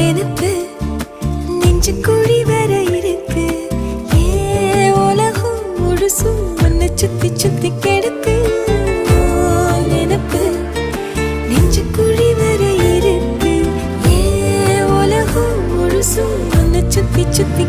நெனப்பு நெஞ்சு குழி வர இருக்கு. உலகம் முழுசும் உன்னை சுத்தி சுத்தி கெடுக்கு. நெனப்பு நெஞ்சு குழி வர இருக்கு. உலகம் முழுசும் உன்னை சுத்தி சுத்தி